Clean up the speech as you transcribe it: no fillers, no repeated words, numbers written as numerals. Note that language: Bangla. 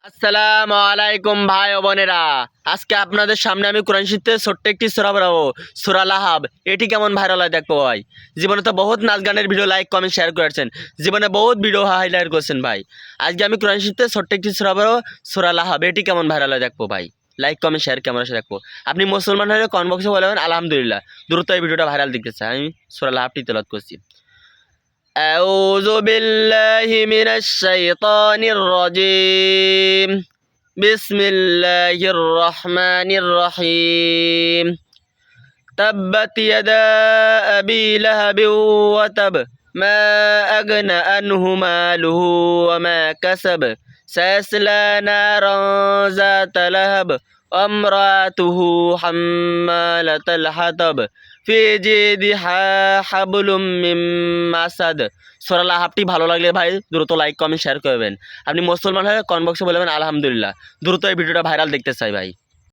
আসসালামু আলাইকুম ভাই ও বোনেরা। আজকে আপনাদের সামনে আমি কোরআন শরীফ থেকে ছোট্ট একটি সূরা পড়াবো, সূরা লাহাব। এটি কেমন ভাইরাল হয় দেখবো ভাই। জীবনে তো বহুত নাচ গানের ভিডিও লাইক কমেন্ট শেয়ার করেছেন, জীবনে বহুত ভিডিও হাইলাইট করছেন ভাই। আজকে আমি কোরআন শরীফ থেকে ছোট্ট একটি সূরা পড়াবো, সূরা লাহাব। এটি কেমন ভাইরাল হয় দেখবো ভাই। লাইক কমেন্ট শেয়ার কেমন আসে দেখবো। আপনি মুসলমান হলে কমেন্ট বক্সে বলবেন আলহামদুলিল্লাহ। দ্রুত এই ভিডিওটা ভাইরাল দেখতে চাই। আমি সূরা লাহাবটি তেলাওয়াত করছি। أعوذ بالله من الشيطان الرجيم. بسم الله الرحمن الرحيم. تبت يدا أبي لهب وتب ما أغنى عنه ماله وما كسب سيصلى نارا ذات لهب وامرأته حمالة الحطب في جيدها حبل من مسد। সূরা লাহাবটি ভালো লাগলে ভাই দ্রুত লাইক কমেন্ট শেয়ার করবেন। আপনি মুসলমান হলে কমেন্ট বক্সে বলবেন আলহামদুলিল্লাহ। দ্রুত এই ভিডিওটা ভাইরাল দেখতে চাই ভাই।